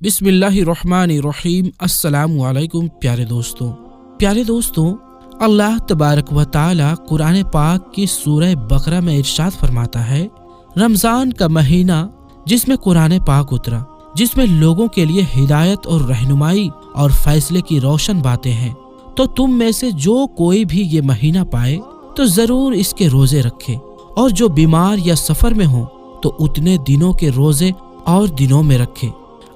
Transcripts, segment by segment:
बिस्मिल्लाहिर्रहमानिर्रहीम। अस्सलामु अलैकुम प्यारे दोस्तों, अल्लाह तबारक व ताला कुरान पाक की सूरह बकरा में इरशाद फरमाता है, रमज़ान का महीना जिसमें कुरान पाक उतरा, जिसमें लोगों के लिए हिदायत और रहनुमाई और फैसले की रोशन बातें हैं, तो तुम में से जो कोई भी ये महीना पाए तो जरूर इसके रोजे रखे, और जो बीमार या सफर में हो तो उतने दिनों के रोजे और दिनों में रखे।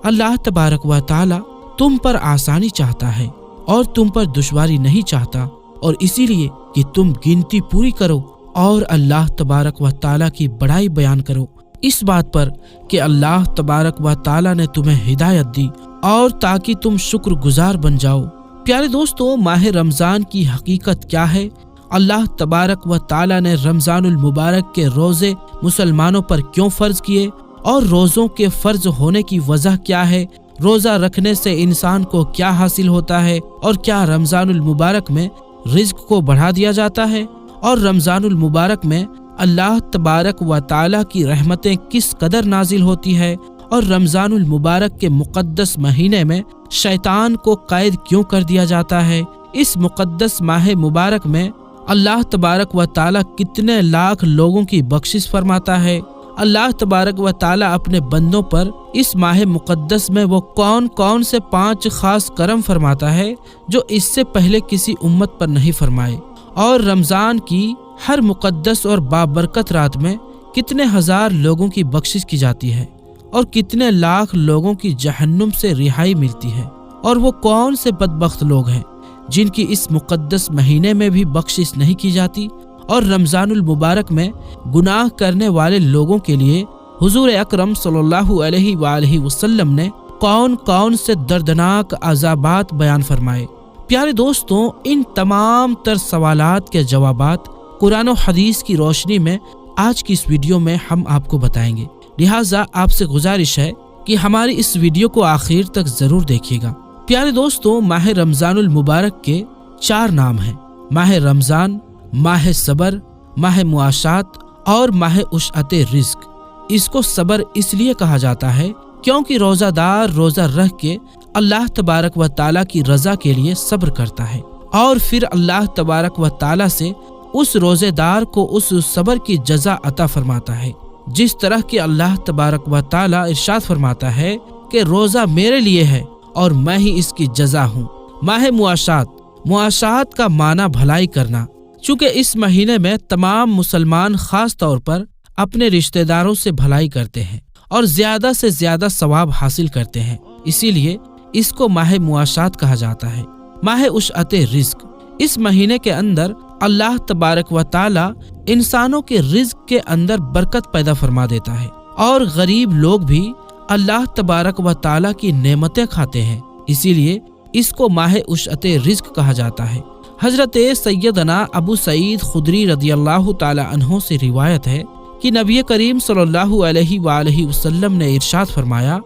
अल्लाह तबारक व ताला तुम पर आसानी चाहता है और तुम पर दुश्वारी नहीं चाहता, और इसीलिए कि तुम गिनती पूरी करो और अल्लाह तबारक व ताला की बड़ाई बयान करो, इस बात पर कि अल्लाह तबारक व ताला ने तुम्हें हिदायत दी और ताकि तुम शुक्रगुजार बन जाओ। प्यारे दोस्तों, माह रमज़ान की हकीकत क्या है? अल्लाह तबारक व ताला ने रमज़ानुल मुबारक के रोज़े मुसलमानों पर क्यों फ़र्ज किए और रोज़ों के फ़र्ज होने की वजह क्या है? रोज़ा रखने से इंसान को क्या हासिल होता है? और क्या रमज़ानुल मुबारक में रिज़्क को बढ़ा दिया जाता है? और रमज़ानुल मुबारक में अल्लाह तबारक व ताला की रहमतें किस कदर नाजिल होती है? और रमज़ानुल मुबारक के मुक़द्दस महीने में शैतान को कैद क्यों कर दिया जाता है? इस मुक़द्दस माह मुबारक में अल्लाह तबारक व ताला कितने लाख लोगों की बख्शिश फरमाता है? अल्लाह तबारक व ताला अपने बंदों पर इस माह मुक़द्दस में वो कौन कौन से 5 खास करम फरमाता है जो इससे पहले किसी उम्मत पर नहीं फरमाए? और रमज़ान की हर मुक़द्दस और बाबरकत रात में कितने हजार लोगों की बख्शिश की जाती है और कितने लाख लोगों की जहन्नुम से रिहाई मिलती है? और वो कौन से बदबख्त लोग हैं जिनकी इस मुक़द्दस महीने में भी बख्शिश नहीं की जाती? और रमज़ानुल मुबारक में गुनाह करने वाले लोगों के लिए हुजूर अकरम सल्लल्लाहु अलैहि वसल्लम ने कौन कौन से दर्दनाक अज़ाबात बयान फरमाए? प्यारे दोस्तों, इन तमाम तर सवालात के जवाबात कुरान और हदीस की रोशनी में आज की इस वीडियो में हम आपको बताएंगे। लिहाजा आपसे गुजारिश है कि हमारी इस वीडियो को आखिर तक जरूर देखिएगा। प्यारे दोस्तों, माह रमज़ानुल मुबारक के 4 नाम हैं: माह रमज़ान, माह सबर, माह मुआशात और माह उशअते रिज़्क। इसको सबर इसलिए कहा जाता है क्योंकि रोज़ादार रोज़ा रख के अल्लाह तबारक व ताला की रज़ा के लिए सब्र करता है और फिर अल्लाह तबारक व ताला से उस रोज़ेदार को उस सब्र की जज़ा अता फरमाता है। जिस तरह कि अल्लाह तबारक व ताला इरशाद फरमाता है कि रोज़ा मेरे लिए है और मैं ही इसकी जज़ा हूँ। माह मुआशात का माना भलाई करना। चूँकि इस महीने में तमाम मुसलमान खास तौर पर अपने रिश्तेदारों से भलाई करते हैं और ज्यादा से ज्यादा सवाब हासिल करते हैं, इसीलिए इसको माह मुआशात कहा जाता है। माह उशअते रिज़्क। इस महीने के अंदर अल्लाह तबारक व ताला इंसानों के रिज़्क के अंदर बरकत पैदा फरमा देता है और गरीब लोग भी अल्लाह तबारक व ताला की नेमतें खाते हैं, इसीलिए इसको माह उशअते रिज़्क कहा जाता है। हजरत सैयदना अबू सईद खुदरी रदियल्लाहु ताला अन्हो से रिवायत है कि नबी करीम सल्लल्लाहु अलैहि वसल्लम ने इरशाद फरमाया,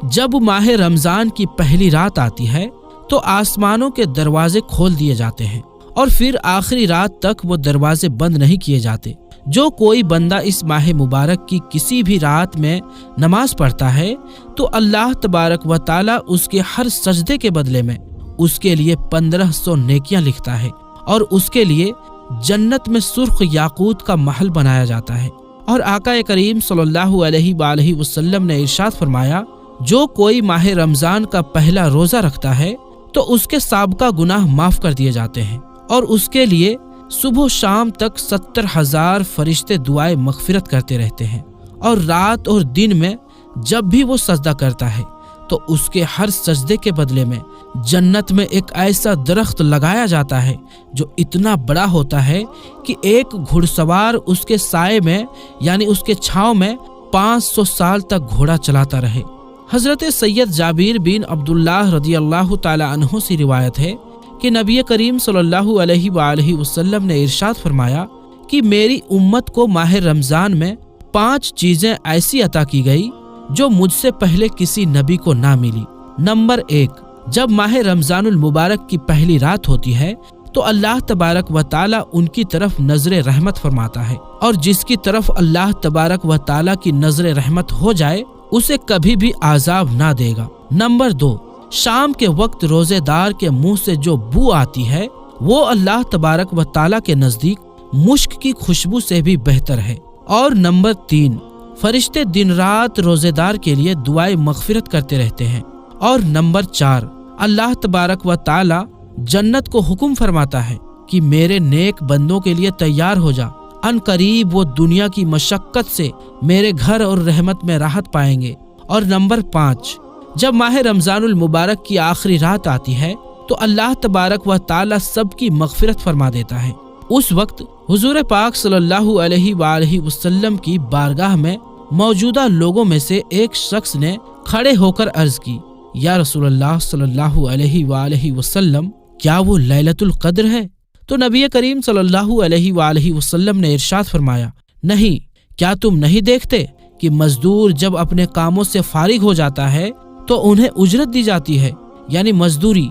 जब माह रमज़ान की पहली रात आती है तो आसमानों के दरवाजे खोल दिए जाते हैं और फिर आखिरी रात तक वो दरवाजे बंद नहीं किए जाते। जो कोई बंदा इस माह मुबारक की किसी भी रात में नमाज पढ़ता है तो अल्लाह तबारक व ताला उसके हर सजदे के बदले में उसके लिए 1500 नेकियां लिखता है और उसके लिए जन्नत में सुर्ख याकूत का महल बनाया जाता है। और आका करीम सल्लल्लाहु अलैहि वसल्लम ने इरशाद फरमाया, जो कोई माह रमज़ान का पहला रोज़ा रखता है तो उसके साबका गुनाह माफ कर दिए जाते हैं और उसके लिए सुबह शाम तक 70,000 फरिश्ते दुआए मगफिरत करते रहते हैं। और रात और दिन में जब भी वो सजदा करता है तो उसके हर सजदे के बदले में जन्नत में एक ऐसा दरख्त लगाया जाता है जो इतना बड़ा होता है कि एक घुड़सवार उसके साए में यानी उसके छांव में 500 साल तक घोड़ा चलाता रहे। हजरत सैयद जाबिर बिन अब्दुल्लाह रदियल्लाहु ताला अन्हु से रिवायत है कि नबी करीम सल्लल्लाहु अलैहि वसल्लम ने इरशाद फरमाया कि मेरी उम्मत को माह रमज़ान में 5 चीजें ऐसी अता की गई जो मुझसे पहले किसी नबी को ना मिली। नंबर 1, जब माह रमज़ानुल मुबारक की पहली रात होती है तो अल्लाह तबारक व ताला उनकी तरफ नजर रहमत फरमाता है और जिसकी तरफ अल्लाह तबारक व ताला की नजर रहमत हो जाए उसे कभी भी आजाब ना देगा। नंबर 2, शाम के वक्त रोजेदार के मुंह से जो बू आती है वो अल्लाह तबारक व ताला के नजदीक मुश्क की खुशबू से भी बेहतर है। और नंबर 3, फरिश्ते दिन रात रोजेदार के लिए दुआए मगफिरत करते रहते हैं। और नंबर 4, अल्लाह तबारक व ताला जन्नत को हुक्म फरमाता है कि मेरे नेक बंदों के लिए तैयार हो जा, अन करीब वो दुनिया की मशक्कत से मेरे घर और रहमत में राहत पाएंगे। और नंबर 5, जब माह रमजानुल मुबारक की आखिरी रात आती है तो अल्लाह तबारक व ताला सबकी मगफिरत फरमा देता है। उस वक्त हुजूर पाक सल्लल्लाहु अलैहि वसल्लम की बारगाह में मौजूदा लोगों में से एक शख्स ने खड़े होकर अर्ज की, या रसूलल्लाह सल्लल्लाहु अलैहि वसल्लम, क्या वो लैलतुल कद्र है? तो नबी करीम सल्लल्लाहु अलैहि वसल्लम ने इरशाद फरमाया, नहीं, क्या तुम नहीं देखते कि मजदूर जब अपने कामों से फारिग हो जाता है तो उन्हें उजरत दी जाती है, यानी मजदूरी।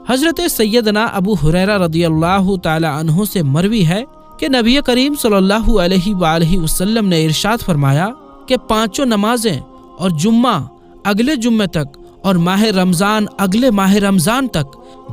हजरत सैयदना अबू हुरैरा रदियल्लाहु ताला अन्हु से मरवी है कि नबी करीम सल्लल्लाहु अलैहि वसल्लम ने इरशाद फरमाया कि 5 नमाजें और जुम्मा अगले जुम्मे तक और माह रमजान अगले माह रमजान तक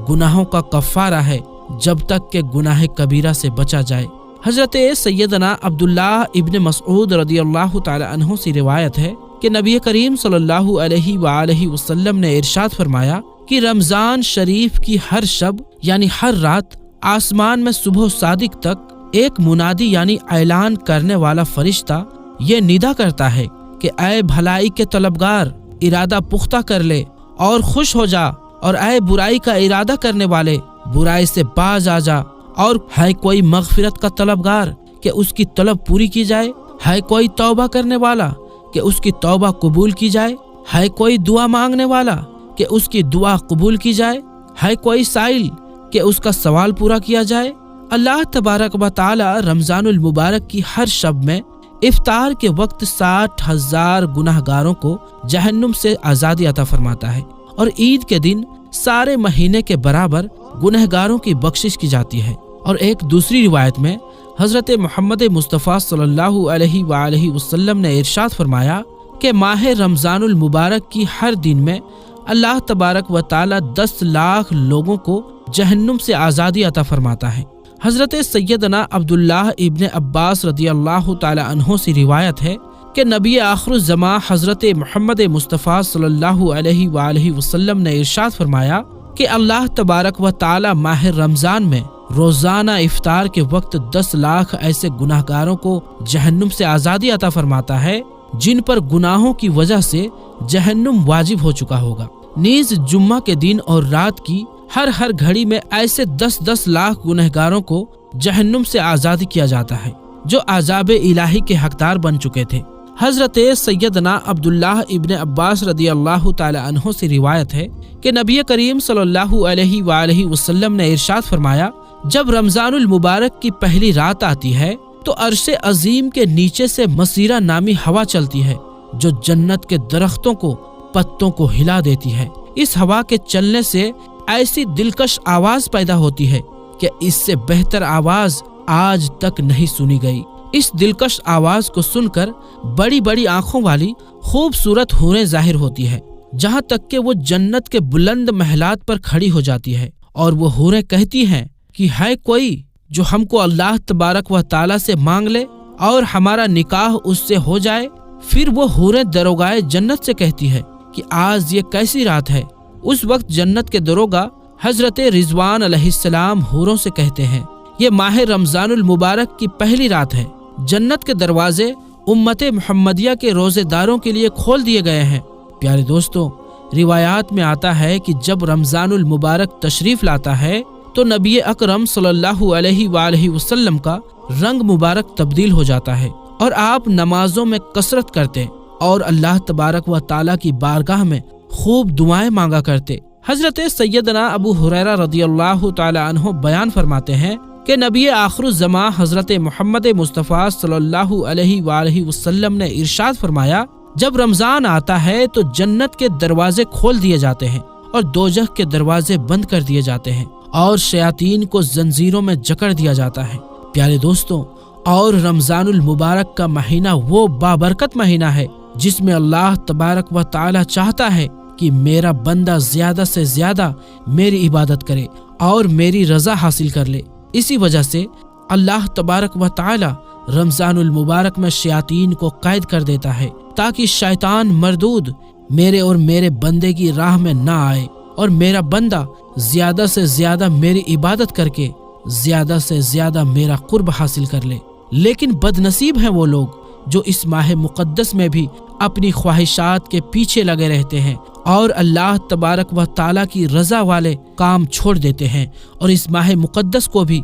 गुनाहों का कफ़ारा है, जब तक के गुनाह कबीरा से बचा जाए। हजरत सैयदना अब्दुल्लाह इब्न मसऊद रदियल्लाहु ताला अन्हु से रिवायत है कि नबी करीम सल्लल्लाहु अलैहि वसल्लम ने इरशाद फरमाया कि रमजान शरीफ की हर शब यानी हर रात आसमान में सुबह सादिक तक एक मुनादी यानी ऐलान करने वाला फरिश्ता ये निदा करता है कि ऐ भलाई के तलबगार, इरादा पुख्ता कर ले और खुश हो जा, और ऐ बुराई का इरादा करने वाले, बुराई से बाज आ जा। और है कोई मगफिरत का तलबगार कि उसकी तलब पूरी की जाए, है कोई तौबा करने वाला कि उसकी तौबा कबूल की जाए, है कोई दुआ मांगने वाला कि उसकी दुआ कबूल की जाए, है कोई साइल कि उसका सवाल पूरा किया जाए। अल्लाह तबारक व ताला रमजानुल मुबारक की हर शब में इफ्तार के वक्त 60,000 गुनाहगारों को जहन्नुम से आज़ादी अता फरमाता है, और ईद के दिन सारे महीने के बराबर गुनहगारों की बख्शिश की जाती है। और एक दूसरी रिवायत में हजरत मोहम्मद मुस्तफ़ा सल्लल्लाहु अलैहि वसल्लम ने इरशाद फरमाया कि माह रमजानुल मुबारक की हर दिन में अल्लाह तबारक व ताला 10 लाख लोगों को जहन्नुम से आज़ादी अता फरमाता है। हजरत सैयदना अब्दुल्लाह इब्न अब्बास रदियल्लाहु ताला अन्हो से रिवायत है कि नबी आखिरुज़्ज़मा हजरत मोहम्मद मुस्तफ़ा सल्लल्लाहु अलैहि वसल्लम ने इरशाद फरमाया कि अल्लाह तबारक व ताला माह रमजान में रोजाना इफ्तार के वक्त 10 लाख ऐसे गुनाहगारों को जहन्नुम से आज़ादी अता फरमाता है जिन पर गुनाहों की वजह से जहन्नुम वाजिब हो चुका होगा। नीज जुम्मा के दिन और रात की हर घड़ी में ऐसे 10-10 लाख गुनहगारों को जहन्नुम से आज़ाद किया जाता है जो आज़ाब इलाही के हकदार बन चुके थे। हजरत सैयदना अब्दुल्लाह इब्न अब्बास रदियल्लाहु ताला अन्हो से रिवायत है कि नबी करीम सल्लल्लाहु अलैहि वसल्लम ने इरशाद फरमाया, जब रमजानुल मुबारक की पहली रात आती है तो अर्शे अजीम के नीचे से मसीरा नामी हवा चलती है जो जन्नत के दरख्तों को पत्तों को हिला देती है। इस हवा के चलने से ऐसी दिलकश आवाज पैदा होती है कि इससे बेहतर आवाज आज तक नहीं सुनी गई। इस दिलकश आवाज को सुनकर बड़ी बड़ी आंखों वाली खूबसूरत हूरें जाहिर होती है, जहाँ तक कि वो जन्नत के बुलंद महलात पर खड़ी हो जाती है और वो हूरें कहती हैं कि है कोई जो हमको अल्लाह तबारक व ताला से मांग ले और हमारा निकाह उससे हो जाए। फिर वो हूरें दरोगाए जन्नत से कहती है कि आज ये कैसी रात है। उस वक्त जन्नत के दरोगा हजरत रिजवान अलैहिस्सलाम हूरों से कहते हैं, ये माह रमजानुल मुबारक की पहली रात है, जन्नत के दरवाजे उम्मत मुहम्मदिया के रोजेदारों के लिए खोल दिए गए हैं। प्यारे दोस्तों, रिवायात में आता है कि जब रमजानुल मुबारक तशरीफ लाता है तो नबी अकरम सल्लल्लाहु अलैहि वसल्लम का रंग मुबारक तब्दील हो जाता है और आप नमाजों में कसरत करते और अल्लाह तबारक व ताला की बारगाह में खूब दुआएं मांगा करते। हजरत सैयदना अबू हुरैरा रदियल्लाहु ताला अन्हो बयान फरमाते हैं कि नबी आखिरुज़्ज़मा हजरत मोहम्मद मुस्तफ़ा सल्लल्लाहु अलैहि वसल्लम ने इरशाद फरमाया, जब रमजान आता है तो जन्नत के दरवाजे खोल दिए जाते हैं और दोजख के दरवाजे बंद कर दिए जाते हैं और शयातीन को जंजीरों में जकड़ दिया जाता है। प्यारे दोस्तों, और रमजानुल मुबारक का महीना वो बाबरकत महीना है جس میں اللہ تبارک و تعالی چاہتا ہے کہ میرا بندہ زیادہ سے زیادہ میری عبادت کرے اور میری رضا حاصل کر لے۔ اسی وجہ سے اللہ تبارک و تعالی رمضان المبارک میں شیاطین کو قید کر دیتا ہے تاکہ شیطان مردود میرے اور میرے بندے کی راہ میں نہ آئے اور میرا بندہ زیادہ سے زیادہ میری عبادت کر کے زیادہ سے زیادہ میرا قرب حاصل کر لے۔ لیکن بد نصیب ہیں وہ لوگ جو اس ماہ مقدس میں بھی اپنی خواہشات کے پیچھے لگے رہتے ہیں اور اللہ تبارک و تعالیٰ کی رضا والے کام چھوڑ دیتے ہیں اور اس ماہ مقدس کو بھی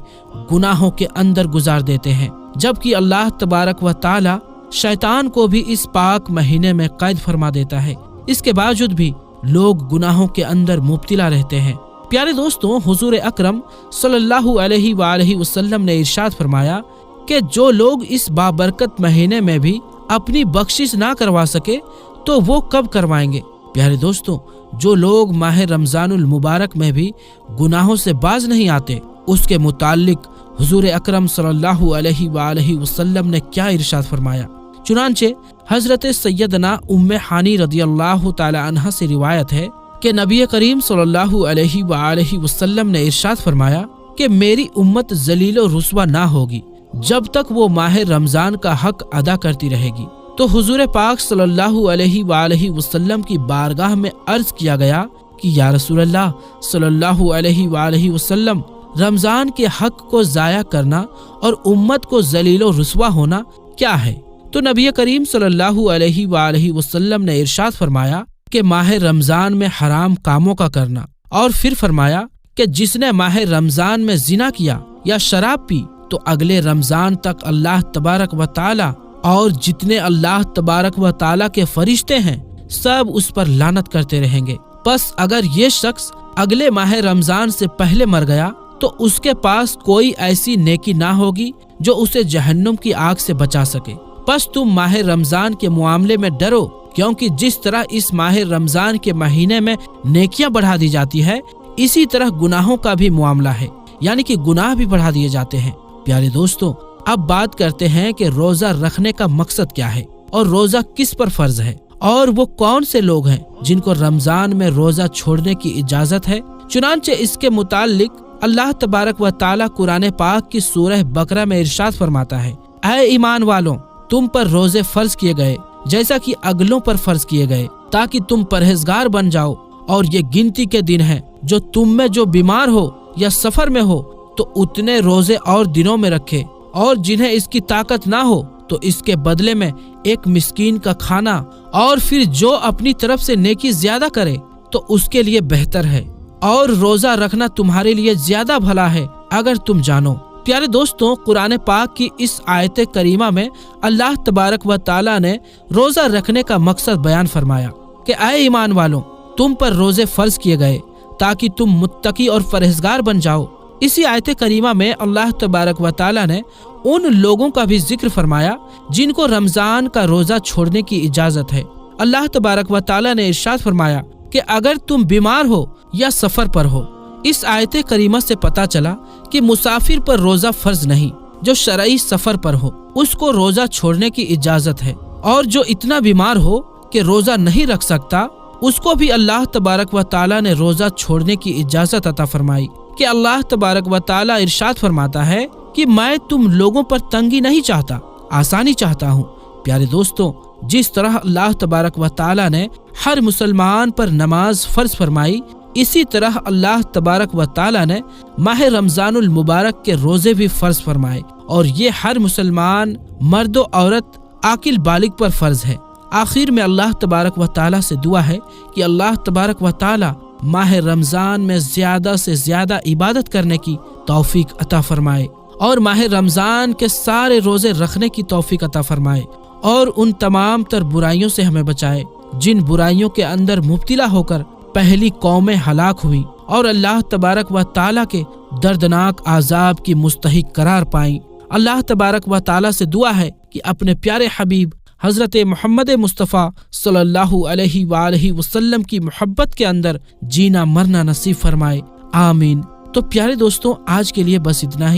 گناہوں کے اندر گزار دیتے ہیں، جبکہ اللہ تبارک و تعالیٰ شیطان کو بھی اس پاک مہینے میں قید فرما دیتا ہے۔ اس کے باوجود بھی لوگ گناہوں کے اندر مبتلا رہتے ہیں۔ پیارے دوستوں، حضور اکرم صلی اللہ علیہ وآلہ وسلم نے ارشاد فرمایا کہ جو لوگ اس بابرکت مہینے میں بھی اپنی بخشش نہ کروا سکے تو وہ کب کروائیں گے؟ پیارے دوستوں، جو لوگ ماہ رمضان المبارک میں بھی گناہوں سے باز نہیں آتے، اس کے متعلق حضور اکرم صلی اللہ علیہ وآلہ وسلم نے کیا ارشاد فرمایا؟ چنانچہ حضرت سیدنا ام ہانی رضی اللہ تعالی عنہ سے روایت ہے کہ نبی کریم صلی اللہ علیہ وآلہ وسلم نے ارشاد فرمایا کہ میری امت ذلیل و رسوا نہ ہوگی جب تک وہ ماہ رمضان کا حق ادا کرتی رہے گی۔ تو حضور پاک صلی اللہ علیہ وآلہ وسلم کی بارگاہ میں عرض کیا گیا کہ یا رسول اللہ صلی اللہ علیہ وآلہ وسلم، رمضان کے حق کو ضائع کرنا اور امت کو ذلیل و رسوا ہونا کیا ہے؟ تو نبی کریم صلی اللہ علیہ وآلہ وسلم نے ارشاد فرمایا کہ ماہ رمضان میں حرام کاموں کا کرنا، اور پھر فرمایا کہ جس نے ماہ رمضان میں زنا کیا یا شراب پی تو اگلے رمضان تک اللہ تبارک و تعالی اور جتنے اللہ تبارک و تعالی کے فرشتے ہیں سب اس پر لعنت کرتے رہیں گے۔ پس اگر یہ شخص اگلے ماہ رمضان سے پہلے مر گیا تو اس کے پاس کوئی ایسی نیکی نہ ہوگی جو اسے جہنم کی آگ سے بچا سکے۔ پس تم ماہ رمضان کے معاملے میں ڈرو، کیونکہ جس طرح اس ماہ رمضان کے مہینے میں نیکیاں بڑھا دی جاتی ہے، اسی طرح گناہوں کا بھی معاملہ ہے، یعنی کہ گناہ بھی بڑھا دیے جاتے ہیں۔ پیارے دوستوں، اب بات کرتے ہیں کہ روزہ رکھنے کا مقصد کیا ہے اور روزہ کس پر فرض ہے، اور وہ کون سے لوگ ہیں جن کو رمضان میں روزہ چھوڑنے کی اجازت ہے۔ چنانچہ اس کے متعلق اللہ تبارک و تعالی قرآن پاک کی سورہ بقرہ میں ارشاد فرماتا ہے، اے ایمان والوں، تم پر روزے فرض کیے گئے جیسا کہ اگلوں پر فرض کیے گئے، تاکہ تم پرہیزگار بن جاؤ، اور یہ گنتی کے دن ہیں جو تم میں جو بیمار ہو یا سفر میں ہو تو اتنے روزے اور دنوں میں رکھے، اور جنہیں اس کی طاقت نہ ہو تو اس کے بدلے میں ایک مسکین کا کھانا، اور پھر جو اپنی طرف سے نیکی زیادہ کرے تو اس کے لیے بہتر ہے، اور روزہ رکھنا تمہارے لیے زیادہ بھلا ہے اگر تم جانو۔ پیارے دوستوں، قرآن پاک کی اس آیت کریمہ میں اللہ تبارک و تعالی نے روزہ رکھنے کا مقصد بیان فرمایا کہ اے ایمان والوں، تم پر روزے فرض کیے گئے تاکہ تم متقی اور پرہیزگار بن جاؤ۔ اسی آیت کریمہ میں اللہ تبارک و تعالی نے ان لوگوں کا بھی ذکر فرمایا جن کو رمضان کا روزہ چھوڑنے کی اجازت ہے۔ اللہ تبارک و تعالی نے ارشاد فرمایا کہ اگر تم بیمار ہو یا سفر پر ہو۔ اس آیت کریمہ سے پتہ چلا کہ مسافر پر روزہ فرض نہیں، جو شرعی سفر پر ہو اس کو روزہ چھوڑنے کی اجازت ہے، اور جو اتنا بیمار ہو کہ روزہ نہیں رکھ سکتا اس کو بھی اللہ تبارک و تعالی نے روزہ چھوڑنے کی اجازت عطا فرمائی۔ کہ اللہ تبارک و تعالی ارشاد فرماتا ہے کہ میں تم لوگوں پر تنگی نہیں چاہتا، آسانی چاہتا ہوں۔ پیارے دوستوں، جس طرح اللہ تبارک و تعالی نے ہر مسلمان پر نماز فرض فرمائی، اسی طرح اللہ تبارک و تعالی نے ماہ رمضان المبارک کے روزے بھی فرض فرمائے، اور یہ ہر مسلمان مرد و عورت عاقل بالغ پر فرض ہے۔ آخر میں اللہ تبارک و تعالی سے دعا ہے کہ اللہ تبارک و تعالی ماہ رمضان میں زیادہ سے زیادہ عبادت کرنے کی توفیق عطا فرمائے، اور ماہ رمضان کے سارے روزے رکھنے کی توفیق عطا فرمائے، اور ان تمام تر برائیوں سے ہمیں بچائے جن برائیوں کے اندر مبتلا ہو کر پہلی قومیں ہلاک ہوئی اور اللہ تبارک و تعالی کے دردناک عذاب کی مستحق قرار پائیں۔ اللہ تبارک و تعالی سے دعا ہے کہ اپنے پیارے حبیب حضرت محمد مصطفیٰ صلی اللہ علیہ وآلہ وسلم کی محبت کے اندر جینا مرنا نصیب فرمائے، آمین۔ تو پیارے دوستوں، آج کے لیے بس اتنا ہی۔